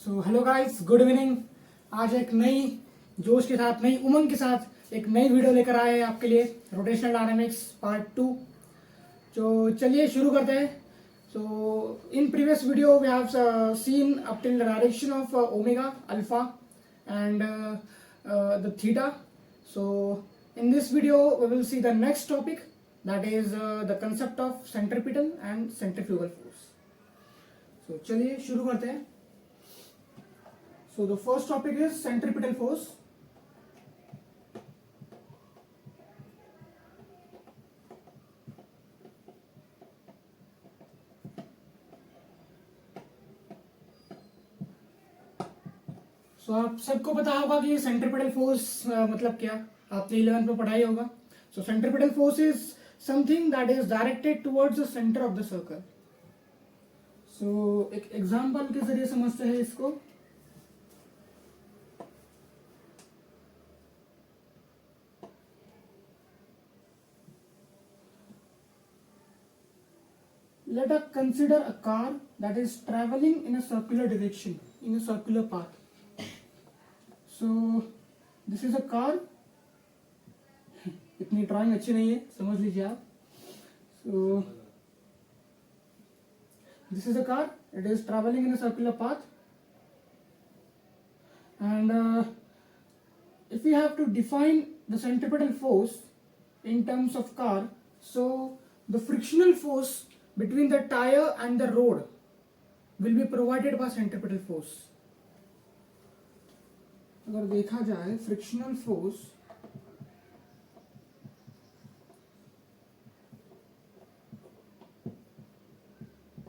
So hello guys, good evening. आज एक नई जोश के साथ, नई उमंग के साथ एक नई वीडियो लेकर आए हैं आपके लिए, रोटेशनल डायनामिक्स पार्ट 2। तो चलिए शुरू करते हैं। So in previous video we have seen up till the direction of omega, alpha and the theta. So in this video we will see the next topic, that is the concept of centripetal and centrifugal force. So चलिए शुरू करते हैं। So the first topic is centripetal force. So आप सबको पता होगा कि centripetal force मतलब क्या, आपने 11th में पढ़ाई होगा। So centripetal force is something that is directed towards the center of the circle. So एक एग्जांपल के जरिए समझते हैं इसको। Let us consider a car that is traveling in a circular direction, in a circular path. So this is a car. इतनी drawing अच्छी नहीं है, समझ लीजिए आप। So this is a car. It is traveling in a circular path, and if we have to define the centripetal force in terms of car, so the frictional force between the tire and the road will be provided by centripetal force. अगर देखा जाए frictional force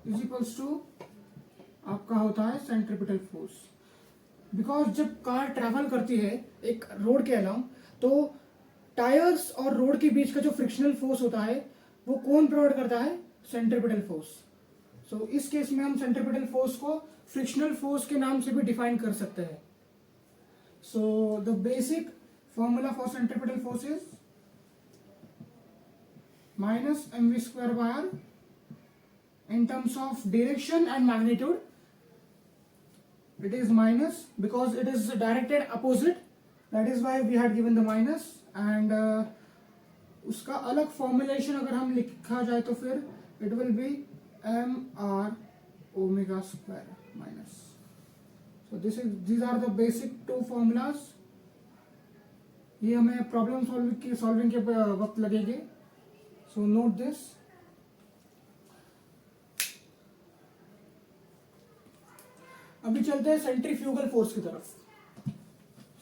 is equals to आपका होता है centripetal force. Because जब car travel करती है एक रोड के अलावा, तो टायर्स और रोड के बीच का जो फ्रिक्शनल फोर्स होता है वो कौन प्रोवाइड करता है? Centripetal force. सो इस केस में हम सेंट्रिपिटल फोर्स को फ्रिक्शनल फोर्स के नाम से भी डिफाइन कर सकते हैं। So the basic formula for centripetal force is minus mv square by r. In terms of direction and magnitude, it is minus because it is directed opposite. That is why we had given the minus. And उसका अलग formulation अगर हम लिखा जाए तो फिर it will be mr omega square minus. So these are the basic two formulas. ये हमें प्रॉब्लम सॉल्विंग के वक्त लगेंगे। So note this. अभी चलते हैं सेंट्रीफ्यूगल फोर्स की तरफ।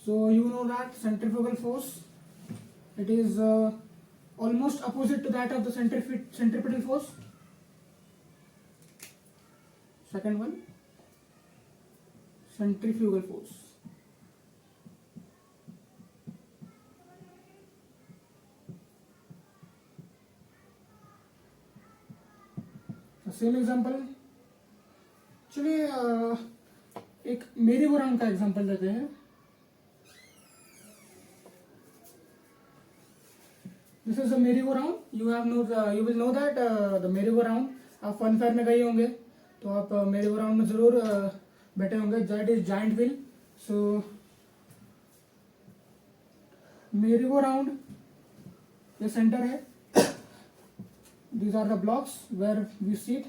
So you know that centrifugal force, it is almost opposite to that of the centripetal force. Second one, centrifugal force. Same example, चलिए एक मेरी गो राउंड का एग्जांपल लेते हैं। दिस इज अ मेरी go round. You will know that the मेरी go round, आप fun fair में गए होंगे तो आप मेरी गो राउंड में जरूर बैठे होंगे। That is giant wheel. So merry go round ये सेंटर है। These are the blocks where we seat.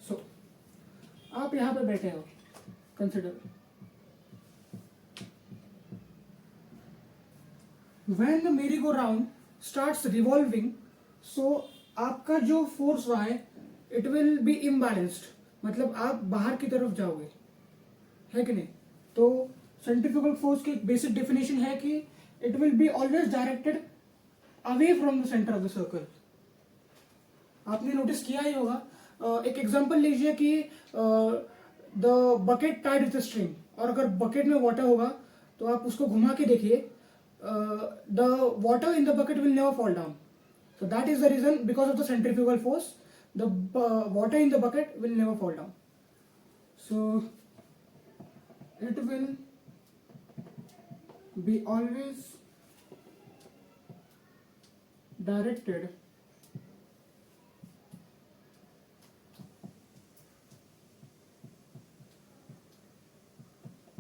So आप यहां पे बैठे हो, consider when the merry-go-round starts revolving, so आपका जो फोर्स वहाँ है it will be imbalanced, मतलब आप बाहर की तरफ जाओगे, है कि नहीं? तो सेंट्रीफ्यूगल फोर्स की बेसिक डेफिनेशन है कि it will be always directed away from the center of the circle. आपने नोटिस किया ही होगा। एक एग्जांपल लीजिए कि the bucket tied with string, और अगर बकेट में वाटर होगा तो आप उसको घुमा के देखिए, the water in the bucket will never fall down. So that is the reason, because of the centrifugal force, the water in the bucket will never fall down. So it will be always directed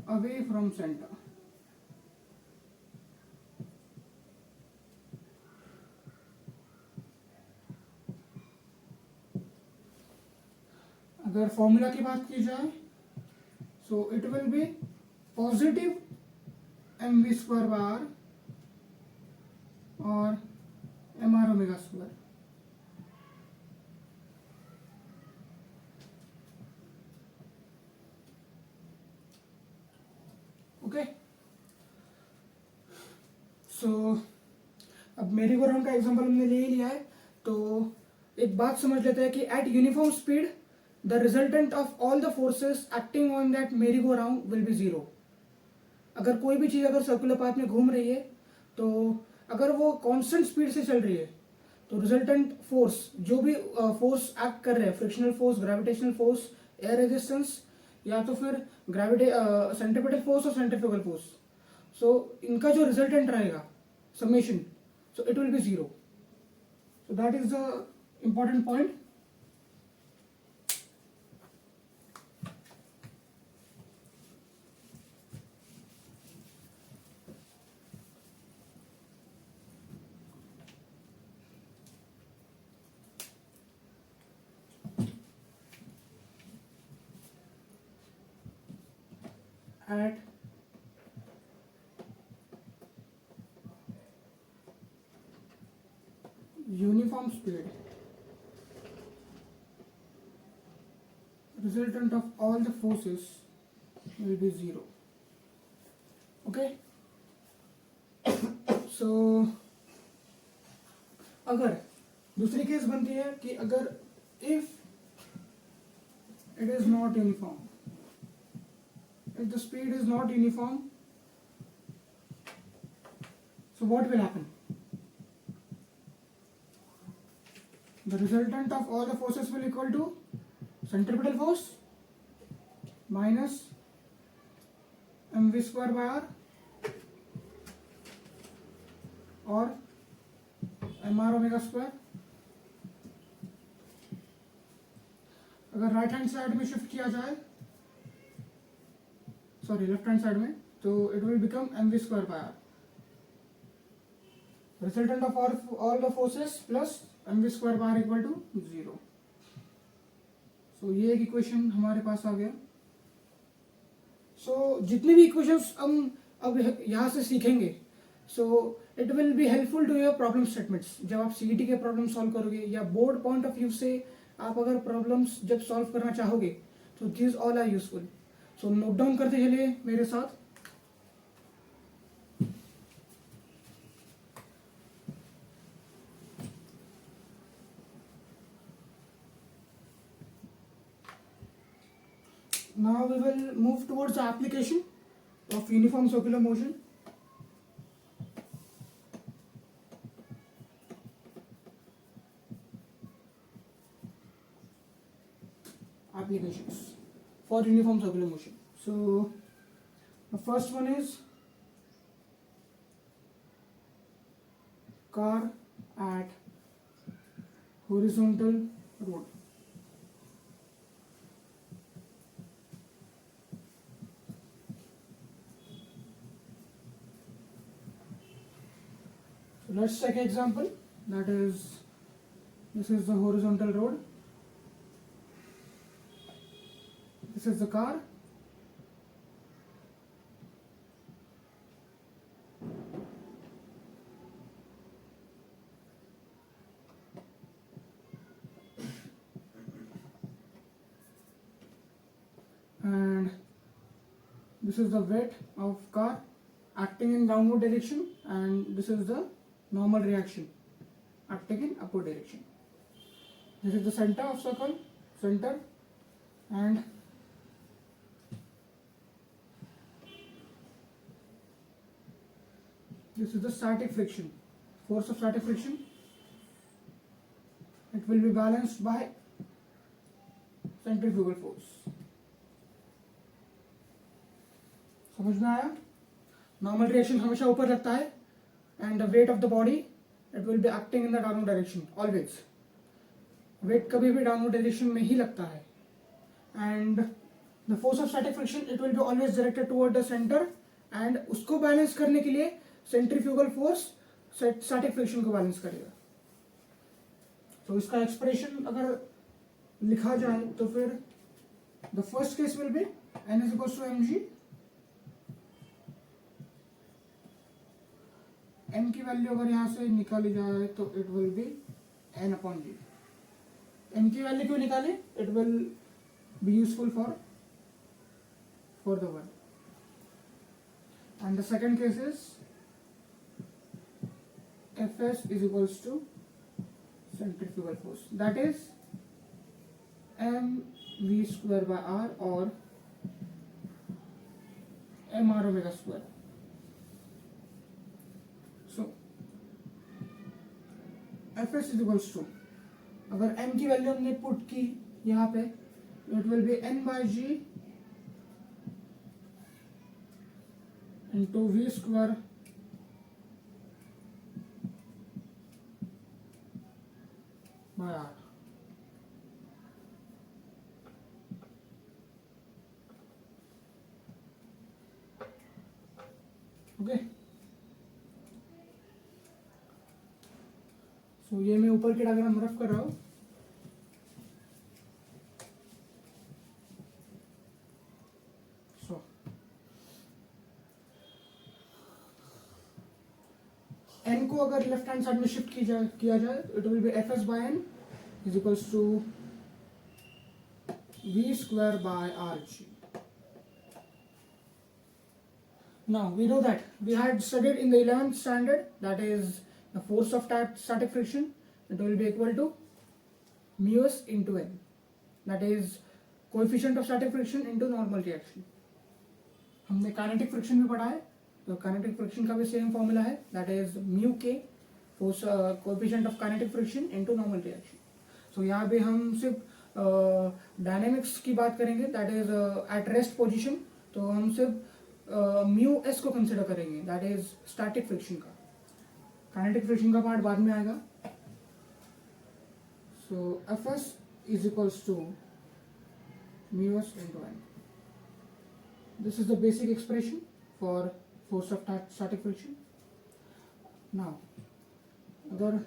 away from center. अगर formula की बात की जाए, so it will be positive mv square by r और mr omega square. Okay, so अब merry go round का example हमने ले ही लिया है, तो एक बात समझ लेते हैं कि at uniform speed the resultant of all the forces acting on that merry go round will be zero. अगर कोई भी चीज अगर सर्कुलर पाथ में घूम रही है, तो अगर वो कांस्टेंट स्पीड से चल रही है, तो रिजल्टेंट फोर्स, जो भी फोर्स एक्ट कर रहे हैं, frictional force, gravitational force, air resistance, या तो फिर सेंट्रीपिटल फोर्स और सेंट्रीफ्यूगल फोर्स, सो इनका जो रिजल्टेंट रहेगा summation, so it will be zero. So that is the important point. At uniform speed, resultant of all the forces will be zero. Okay, so अगर दूसरी case बनती है कि अगर if it is not uniform, if the speed is not uniform, so what will happen? The resultant of all the forces will equal to centripetal force minus mv square by r और mr omega square. अगर right hand side में shift किया जाए, sorry left hand side में, तो it will become mv square by r. Resultant of all the forces plus mv square by r equal to zero. So ये एक equation हमारे पास आ गया. सो जितने भी इक्वेशंस हम अब यहाँ से सीखेंगे, so it will be helpful to your problem statements. जब आप सीईटी के प्रॉब्लम सॉल्व करोगे या बोर्ड पॉइंट ऑफ व्यू से आप अगर प्रॉब्लम्स जब सॉल्व करना चाहोगे, तो this all are useful. So note down करते चलिए मेरे साथ. Now we will move towards the application of uniform circular motion. Applications for uniform circular motion. So the first one is car at horizontal road. So let's take an example. That is, this is the horizontal road. This is the car. And this is the weight of car acting in downward direction, and this is the normal reaction acting in upward direction. This is the center of circle, center, and this is the static friction, force of static friction. It will be balanced by centrifugal force. समझ में आया? Normal reaction हमेशा ऊपर लगता है, and the weight of the body it will be acting in the downward direction always. Weight कभी भी downward direction में ही लगता है. And the force of static friction, it will be always directed toward the center, and उसको balance करने के लिए centrifugal force static friction को balance करेगा. तो इसका expression अगर लिखा जाए तो फिर the first case will be n is equals to mg. n की वैल्यू अगर यहाँ से निकाली जाए तो it will be n upon g. n की वैल्यू क्यों निकाले? It will be useful for the one. And the second case is Fs is equals to centrifugal force, that is mv square by r or mr omega square. So Fs is equals to, अगर m की value हमने put की यहाँ पे, it will be n by g into v square by r. Okay, so ये मैं ऊपर के डायग्राम रफ कर रहा हूँ. n को अगर लेफ्ट हैंड साइड में शिफ्ट किया जाए, it will B fs by n is equals to v square by rg. Now we know that we had studied in the 11th standard, that is the force of static friction, it will be equal to mu s into n, that is coefficient of static friction into normal reaction. हमने kinetic friction भी पढ़ा है, तो kinetic friction का भी same formula है, that is mu k force coefficient of kinetic friction into normal reaction. So यहाँ पे हम सिर्फ डायनेमिक्स की बात करेंगे, that is at rest position. तो हम सिर्फ म्यू एस को कंसिडर करेंगे, दैट इज स्टैटिक फ्रिक्शन का. काइनेटिक फ्रिक्शन का पार्ट बाद में आएगा. So F s is equals to mu s into N. This is the basic expression for force of static friction. Now अगर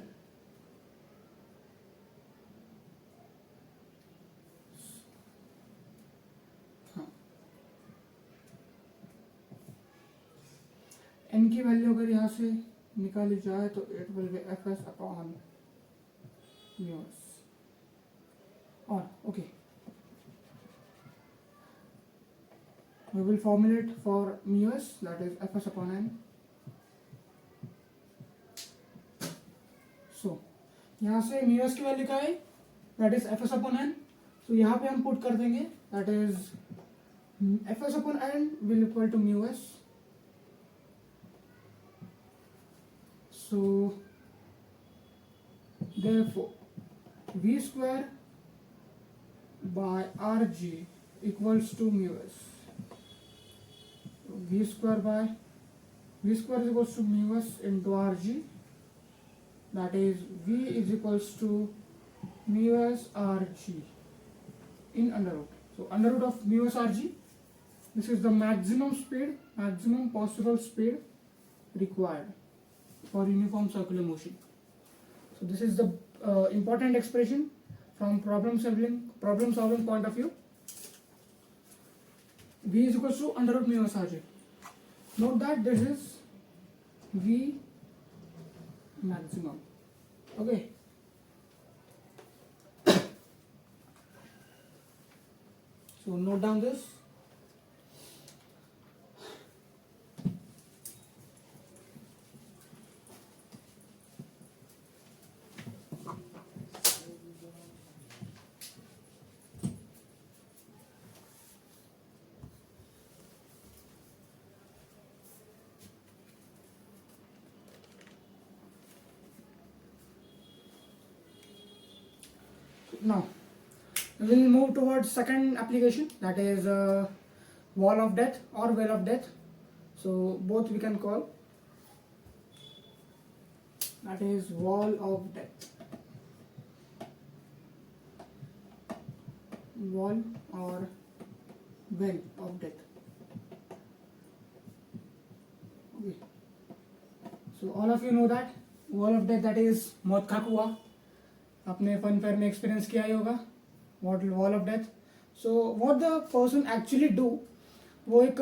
n की value अगर यहाँ से निकाली जाए तो it will be fs upon mu s. और okay, we will formulate for mu s, that is fs upon n. So यहाँ से mu s की वैल्यू क्या है, that is fs upon n. So यहाँ पे हम पुट कर देंगे, that is fs upon n will equal to mu s. So therefore v square by rg equals to mu s. v square is equals to mu s into rg, that is v is equals to mu s rg in under root. So under root of mu s rg, this is the maximum possible speed required for uniform circular motion. So this is the important expression from problem solving point of view. V is equals to under root mu s rg. Note that this is V maximum. Okay. So note down this. Now we will move towards second application, that is wall of death or well of death. So both we can call. that is wall of death. Wall or well of death. Okay. So all of you know that wall of death, that is मौत का कुआं. आपने fun fair में experience किया ही होगा wall of death. So what the person actually do, वो एक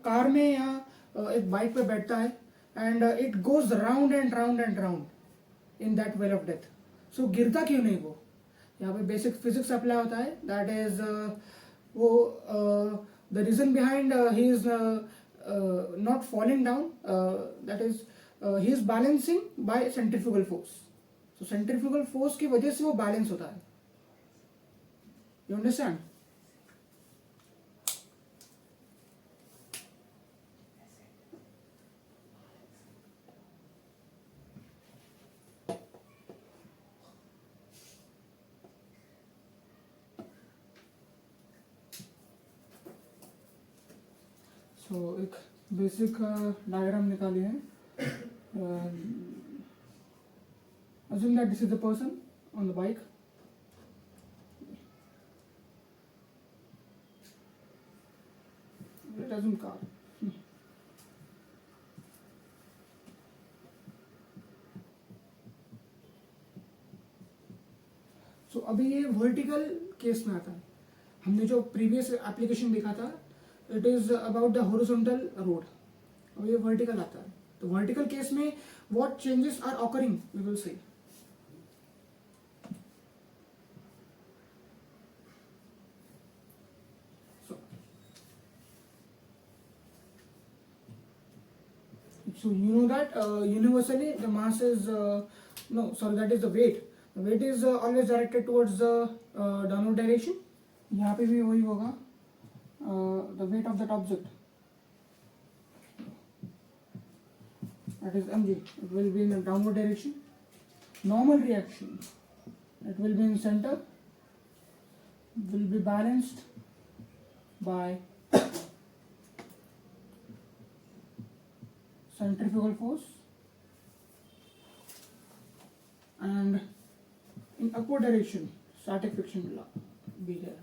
कार में या एक बाइक पे बैठता है and it goes round and round and round in that well of death. So गिरता क्यों नहीं वो? यहाँ पे बेसिक फिजिक्स अप्लाई होता है. दैट इज वो the reason behind he is not falling down, that is he is balancing by centrifugal force. So centrifugal force की वजह से वो बैलेंस होता है. You understand? सो एक बेसिक डायग्राम निकालिए है. Assume that this is the person on the bike. Let us assume car. So अभी ये वर्टिकल केस में आता है. हमने जो प्रीवियस एप्लीकेशन देखा था, it is about the horizontal road. अब ये वर्टिकल आता है. तो वर्टिकल केस में what changes are occurring, we will see. So you know that universally the mass is that is the weight. The weight is always directed towards the downward direction. यहाँ पे भी वही होगा. The weight of that object, that is mg, it will be in the downward direction. Normal reaction, it will be in center, will be balanced by centrifugal force, and in upward direction static friction will be there.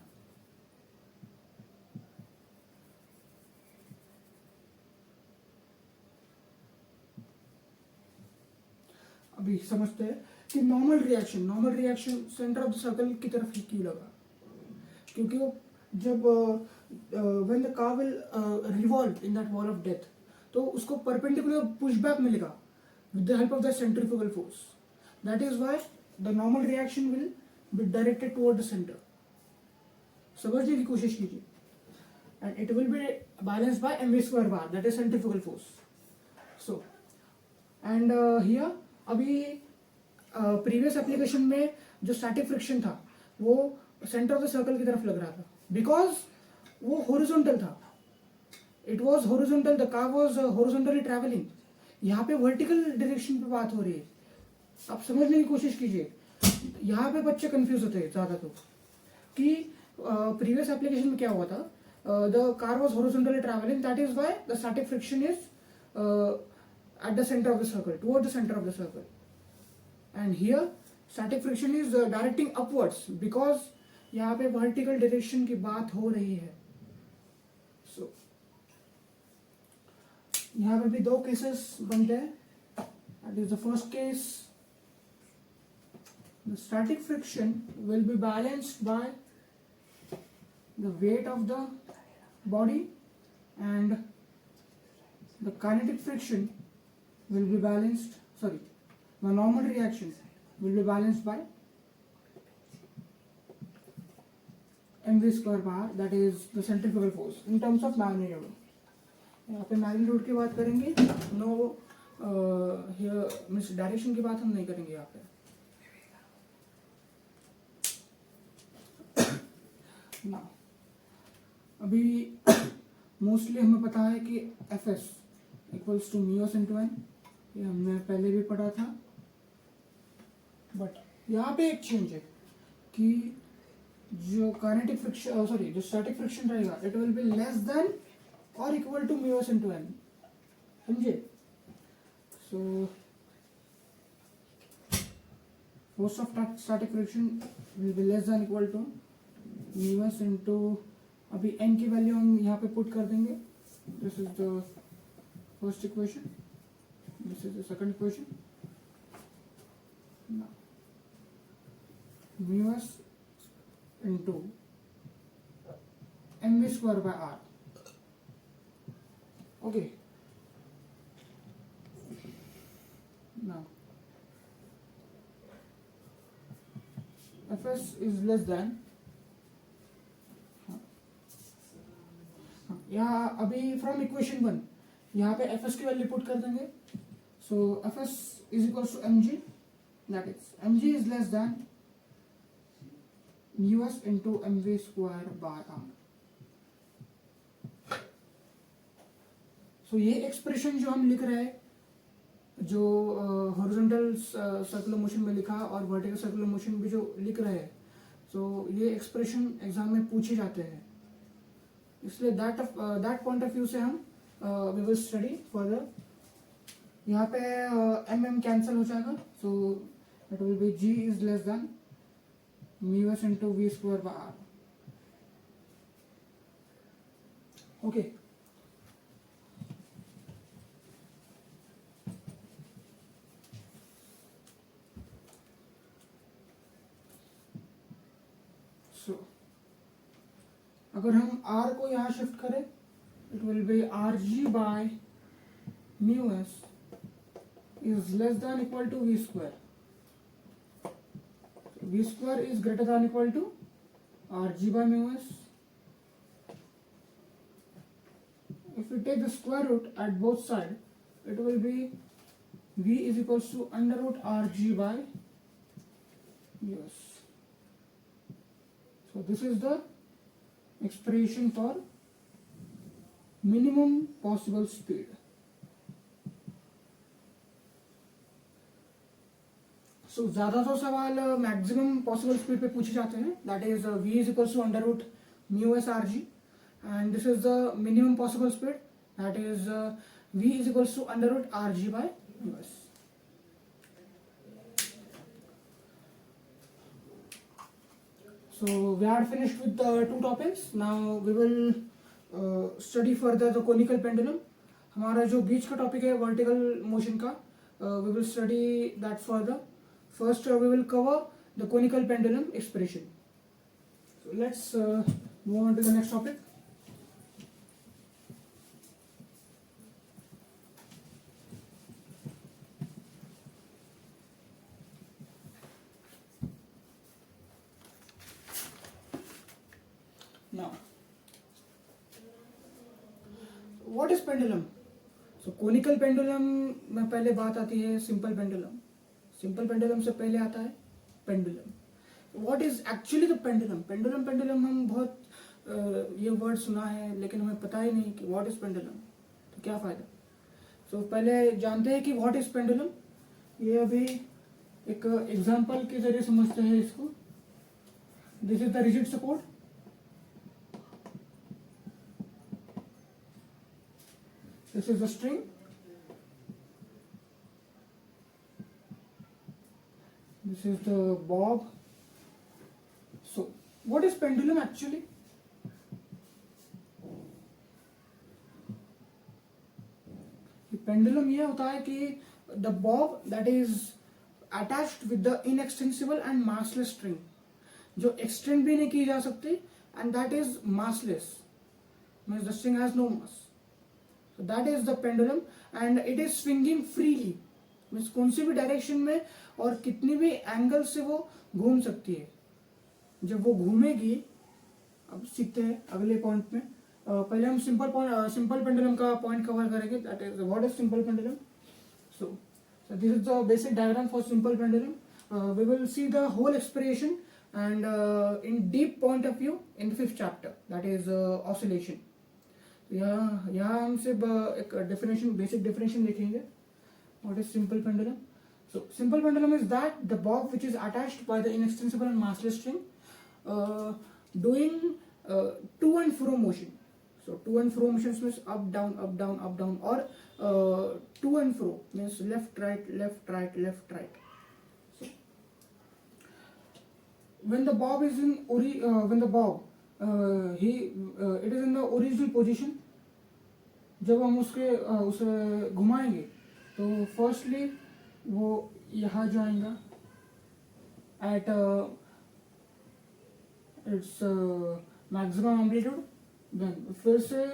अभी समझते हैं कि normal reaction centre of the circle की तरफ ही क्यों लगा. क्योंकि वो जब when the car will revolve in that wall of death, तो उसको परपेंडिकुलर पुशबैक मिलेगा with the help of the centrifugal force. That is why the normal reaction will be directed toward the centre. समझने की कोशिश कीजिए. And it will be balanced bye mv² bar, that is centrifugal force. So and here अभी previous application में जो static friction था वो centre of the circle की तरफ लग रहा था, बिकॉज वो हॉरिजॉन्टल था. It was horizontal, the car was horizontally travelling. यहाँ पे वर्टिकल डायरेक्शन पे बात हो रही है. आप समझने की कोशिश कीजिए. यहाँ पे बच्चे कंफ्यूज होते हैं ज्यादा तो, कि प्रीवियस एप्लीकेशन में क्या हुआ था, the car was horizontally travelling, that is why the static friction is at the center of the circle, toward the center of the circle. And here static friction is directing upwards, because यहाँ पे vertical direction की बात हो रही है. So यहाँ पे भी दो केसेस बनते हैं. That is the first case. The static friction will be balanced by the weight of the body, and the kinetic friction will be balanced, the normal reaction will be balanced by mv² bar, that is the centrifugal force in terms of magnitude. यहाँ पे magnitude की बात करेंगे, no here means direction की बात हम नहीं करेंगे यहाँ पे. Now अभी मोस्टली हमें पता है कि Fs equals to mu s into N. ये हमने पहले भी पढ़ा था. बट यहाँ पे एक चेंज है कि जो काइनेटिक फ्रिक्शन जो स्टैटिक फ्रिक्शन रहेगा, it will be less than और equal to mu s into N. समझे? सो force of static friction will be less than equal to mu s into, अभी n की वैल्यू हम यहाँ पे पुट कर देंगे. This is the first equation, this is the second equation. mu s into mv square by r. Okay, now fs is less than, यहाँ अभी from equation 1 यहाँ पे fs की वैल्यू पुट कर देंगे. So fs is equal to mg, that is mg is less than mu s into mv square by r. So ये expression जो हम लिख रहे हैं, जो हॉरिजॉन्टल सर्कुलर मोशन में लिखा और वर्टिकल सर्कुलर मोशन भी जो लिख रहे हैं, सो ये एक्सप्रेशन एग्जाम में पूछे जाते हैं. इसलिए दैट पॉइंट ऑफ व्यू से हम वी विल स्टडी फर्दर. यहाँ पे mm कैंसिल हो जाएगा, so it will be g is less than mu s into v square by r. Okay, so अगर हम r को यहाँ शिफ्ट करें, it will be rg by mu s is less than equal to v square. V square is greater than equal to rg by mu s. If we take the square root at both sides, it will be v is equals to under root rg by mu s. So this is the expression for minimum possible speed. सो ज़्यादा तो सवाल maximum possible speed पे पूछे जाते हैं, that is v is equals to under root mu s r g, and this is the minimum possible speed, that is v is equals to under root r g by mu s. So we are finished with the two topics. Now we will study further the conical pendulum. हमारा जो बीच का topic है vertical motion का, we will study that further. First, we will cover the conical pendulum expression. So let's move on to the next topic. Now, what is pendulum? So conical pendulum में पहले बात आती है simple pendulum. Simple pendulum से पहले आता है pendulum. What is actually the pendulum? Pendulum हम बहुत ये वर्ड सुना है, लेकिन हमें पता ही नहीं कि व्हाट इज पेंडुलम, तो क्या फायदा. सो पहले जानते हैं कि व्हाट इज पेंडुलम. ये अभी एक एग्जांपल के जरिए समझते हैं इसको. This is the rigid support. This is the string. This is the bob. So, what is pendulum actually? Pendulum ये होता है कि the bob that is attached with the inextensible and massless string, जो extend भी नहीं की जा सकती, and that is massless, means the string has no mass. So that is the pendulum, and it is swinging freely, means कौन सी भी direction में और कितनी भी एंगल से वो घूम सकती है. जब वो घूमेगी, अब सीखते हैं अगले पॉइंट में. पहले हम सिंपल पेंडुलम का पॉइंट कवर करेंगे, that is what is simple pendulum. So this is the basic diagram for simple pendulum. We will see the whole expression and in deep point of view in the 5th chapter, that is oscillation. यहाँ हम सिर्फ एक definition, basic definition देखेंगे. What is simple pendulum? So simple pendulum is that the bob which is attached by the inextensible and massless string doing to and fro motion. So to and fro motions means up down up down up down, or to and fro means left right left right left right. So when the bob is in when the bob he it is in the original position, जब हम उसे घुमाएंगे तो firstly वो यहाँ जाएगा at its maximum amplitude, then फिर से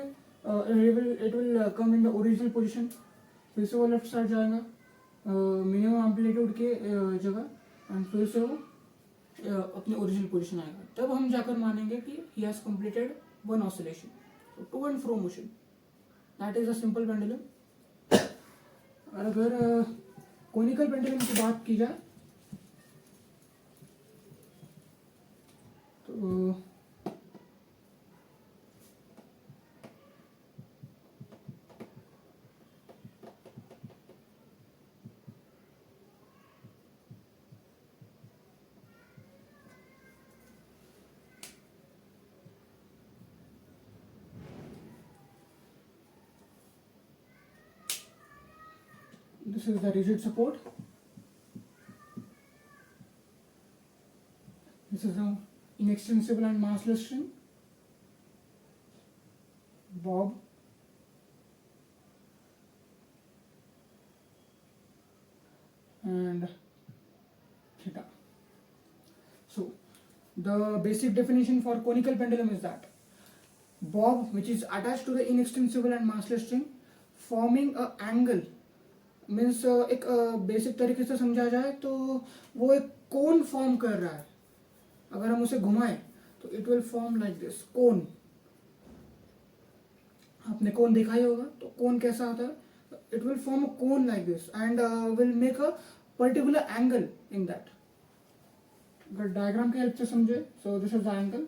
it will come in the original position, फिर से वो लेफ्ट साइड जाएगा मिनिमम एम्पलीट्यूड के जगह एंड फिर से वो अपने ओरिजिनल पोजीशन आएगा, तब हम जाकर मानेंगे कि he has completed one oscillation. So to and fro motion, that is a simple pendulum. और अगर कोनिकल पेंडुलम की बात की जाए तो this is the rigid support, this is the inextensible and massless string, bob, and theta. So the basic definition for conical pendulum is that bob, which is attached to the inextensible and massless string, forming a angle, means एक basic तरीके से समझा जाए तो वो एक कोन form कर रहा है. अगर हम उसे घुमाएं तो it will form like this cone. आपने कोन देखा ही होगा, तो कोन कैसा होता है? It will form a cone like this and will make a particular angle in that. अगर डायग्राम की हेल्प से समझे, सो this is the angle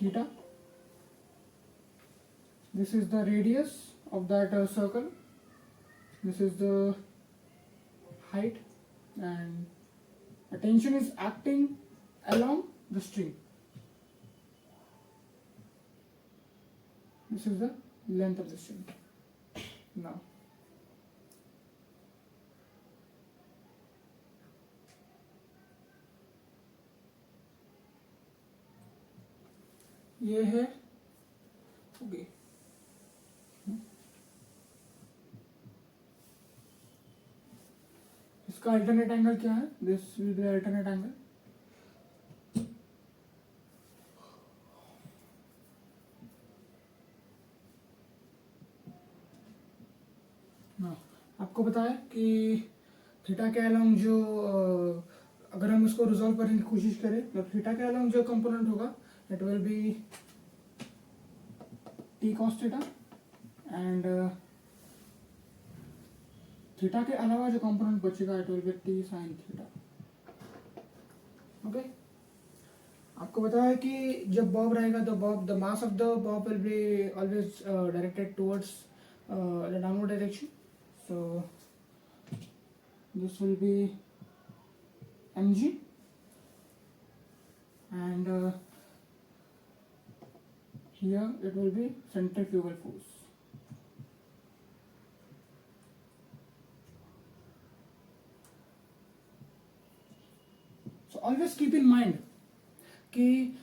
theta, this is the radius of that circle, this is the height, and the tension is acting along the string. This is the length of the string. Now ये है okay. इसका alternate angle क्या है? This will be alternate angle. आपको पता है कि theta के अलोंग जो अगर हम इसको रिजॉल्व करने की कोशिश करें तो थीटा के अलोंग जो कंपोनेंट होगा it will B T cos theta, and theta के अलावा जो कंपोनेंट बचेगा it will B T sine theta. Okay, आपको पता है कि जब बॉब रहेगा the mass of the Bob will be always directed towards the downward direction. So this will be mg, and here it will be centrifugal force. So always keep in mind कि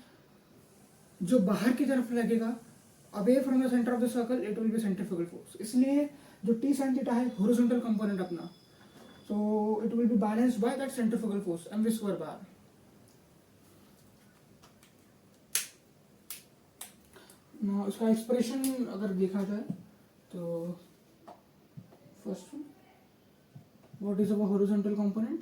जो बाहर की तरफ लगेगा away from the center of the circle it will be centrifugal force. इसलिए जो T sine theta है horizontal component अपना, so it will be balanced by that centrifugal force mv square bar. Now इसका एक्सप्रेशन अगर देखा जाए तो first what is our horizontal component?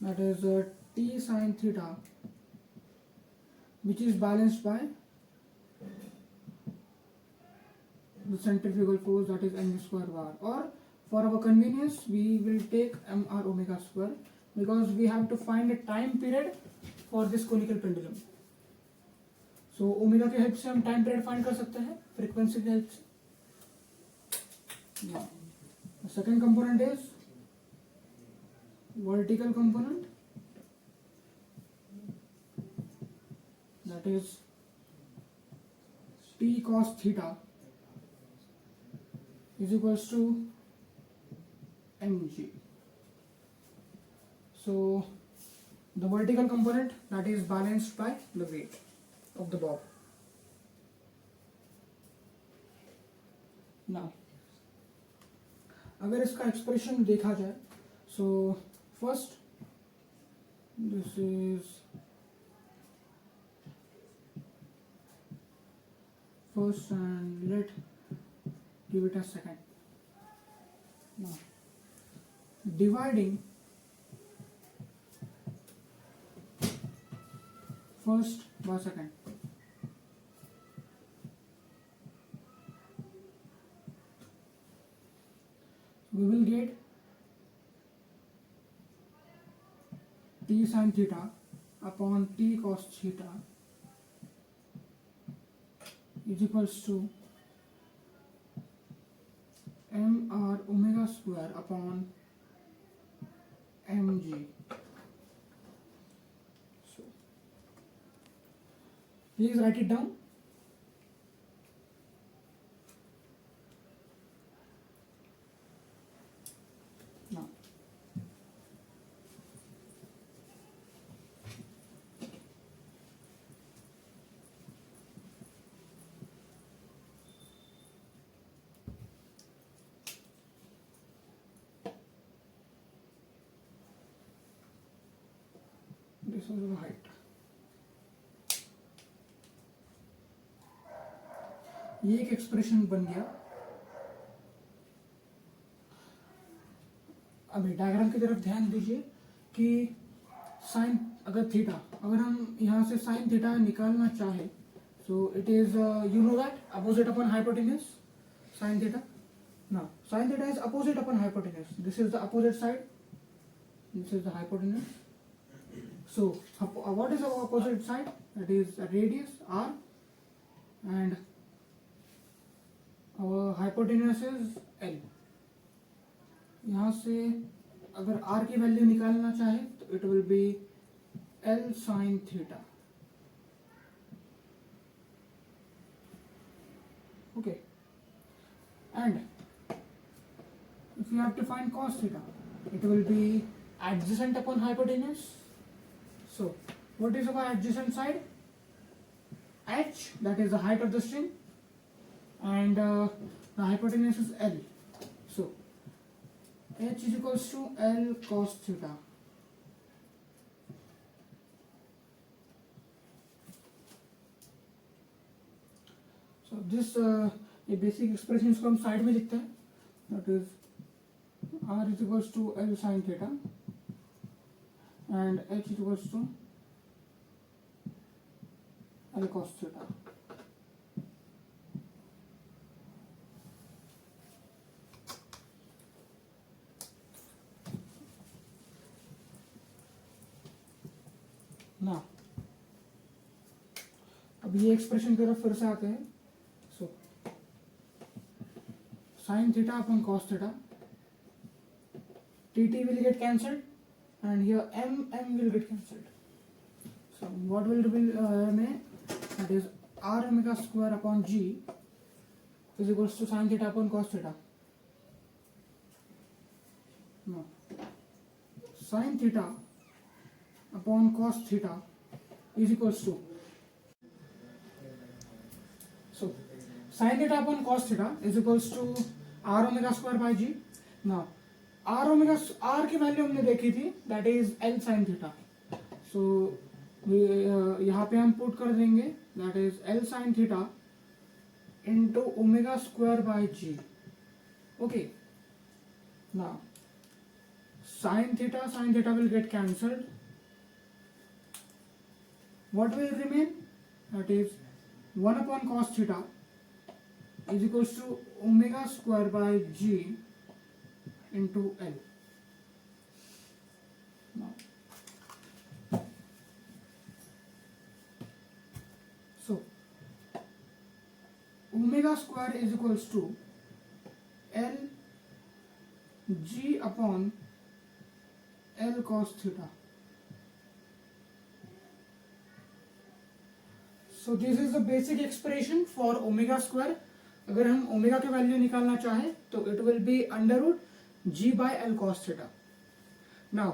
That is t sin theta, which is balanced by the centrifugal force, that is mv square bar, or for our convenience we will take mr omega square because we have to find a time period for this conical pendulum. So omega के help से हम time period find कर सकते हैं frequency के help से. The second component is vertical component, that is t cos theta is equals to mg. So the vertical component that is balanced by the weight of the bob. Now अगर इसका expression देखा जाए, so first this is first and let give it a second. Now dividing first by second, we will get t sin theta upon t cos theta is equals to mr omega square upon mg. So please write it down. Now this was the height. ये एक expression बन गया. अभी diagram की तरफ ध्यान दीजिए कि साइन अगर थीटा, अगर हम यहाँ से साइन थीटा निकालना चाहे, so it is you know that opposite upon hypotenuse sine theta. Now sine theta is opposite upon hypotenuse. This is the opposite side, this is the hypotenuse. So what is our opposite side? That is a radius r and our hypotenuse is L. यहाँ से अगर r की value निकालना चाहे तो it will be L sin theta. Okay. And if you have to find cos theta, it will be adjacent upon hypotenuse. So what is our adjacent side? H, that is the height of the string, and the hypotenuse is L. So H is equals to L cos theta. So this ये basic expression इसको हम side में लिखते हैं. That is R is equals to L sin theta and H is equals to L cos theta. Now अब ये expression की तरफ फिर से आते हैं. सो sin theta upon cos theta, tt will get cancelled and here m will get cancelled. So what will be remain? That is r omega square upon g is equals to sin theta upon cos theta. No, sin theta upon cos theta is equals to, so sin theta upon cos theta is equals to r omega square by g. Now r omega r की value हमने देखी थी, that is L sin theta. So यहाँ पे हम put कर देंगे, that is L sin theta into omega square by g. Okay. Now sin theta will get cancelled. What will remain? That is 1 upon cos theta is equals to omega square by g into L. Now, so omega square is equals to L g upon L cos theta. So this is the basic expression for omega square. अगर हम omega की value निकालना चाहें तो it will be under root g by l cos theta. Now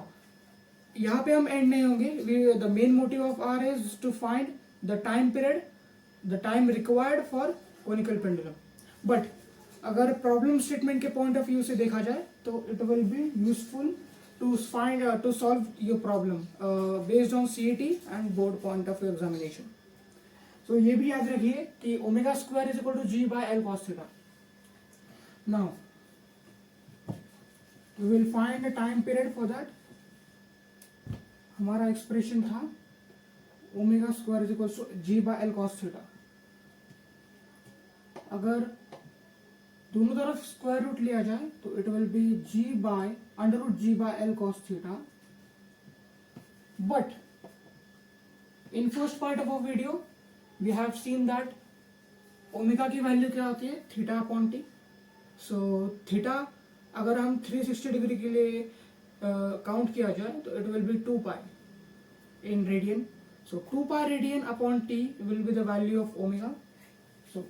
यहाँ पे हम एंड नहीं होंगे. The main motive of our is to find the time period, the time required for conical pendulum. But अगर प्रॉब्लम स्टेटमेंट के point of view से देखा जाए तो it will be useful to find to solve your problem based on CET and board point of examination. So ये भी याद रखिए कि omega square is equal to g by l cos theta. Now we will find the time period for that. हमारा expression था omega square is equal to g by l cos theta. अगर दोनों तरफ स्क्वायर रूट लिया जाए तो it will be g by under root g by l cos theta. But in first part of our video we have seen that omega की वैल्यू क्या होती है, theta upon t. So theta अगर हम 360 डिग्री के लिए काउंट किया जाए तो it will be 2 pi in radian. So 2 pi radian upon t will be the value of omega. So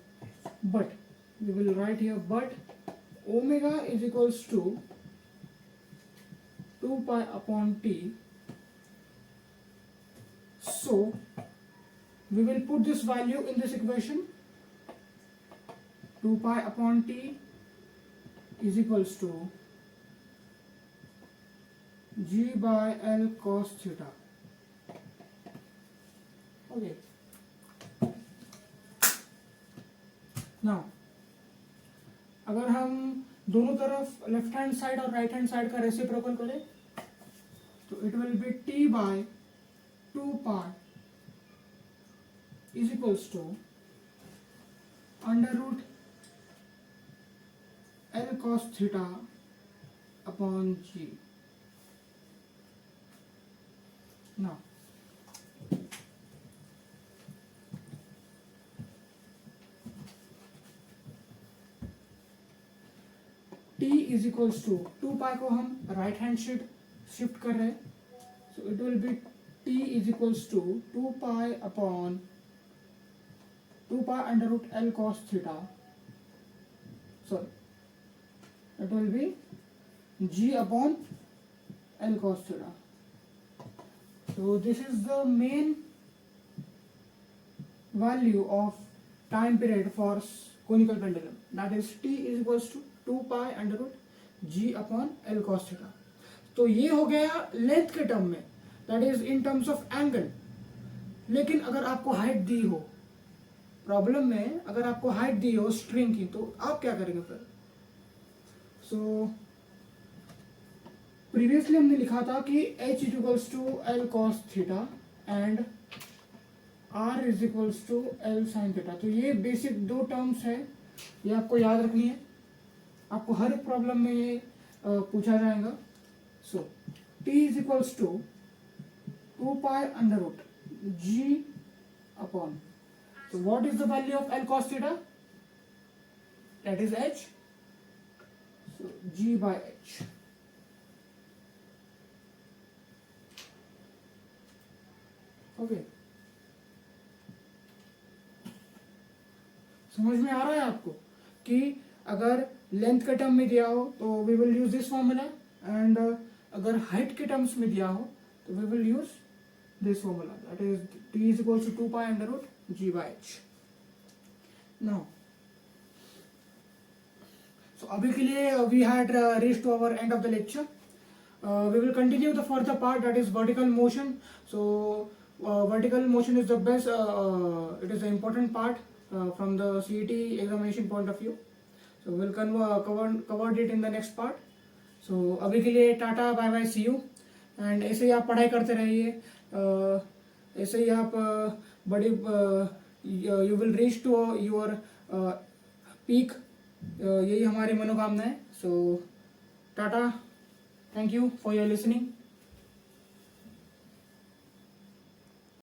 but we will write here but omega is equals to 2 pi upon t. So we will put this value in this equation. 2 pi upon t is equals to g by l cos theta. Okay. Now अगर हम दोनों तरफ left hand side और right hand side का reciprocal करें तो it will B t by 2 pi is equals to under root L cos theta upon G. Now T is equals to 2 pi को हम राइट हैंड शिफ्ट कर रहे हैं. So it will be t is equals to 2 pi upon 2 pi under root L cos theta. Sorry, it will be g upon L cos theta. So this is the main value of time period for conical pendulum. That is t is equals to 2 pi under root g upon L cos theta. तो ये हो गया length के term में, that is in terms of angle. लेकिन अगर आपको height दी हो प्रॉब्लम में, अगर आपको हाइट दी हो स्ट्रिंग की, तो आप क्या करेंगे फिर. सो प्रीवियसली हमने लिखा था कि h is equals to L cos theta and R is equals to L sin theta. तो ये बेसिक दो टर्म्स है, ये आपको याद रखनी है. आपको हर एक प्रॉब्लम में ये पूछा जाएगा. So t is equals to 2 pi under root g upon. So what is the value of L cos theta? That is h. So g by h. Okay. समझ में आ रहा है आपको कि अगर लेंथ के टर्म में दिया हो तो we will use this formula, and अगर हाइट के टर्म्स में दिया हो तो we will use this formula, that is t is equals to 2 pi under root g by h. Now so अभी के लिए we had reached to our end of the lecture. We will continue the further part, that is vertical motion. So vertical motion is the best, it is the important part from the CET examination point of view. So we will cover it in the next part. So अभी के लिए tata, bye bye, see you. And ऐसे ही आप पढ़ाई करते रहिए, ऐसे ही आप बड़ी you will reach to your peak. यही हमारी मनोकामना है. So tata, thank you for your listening.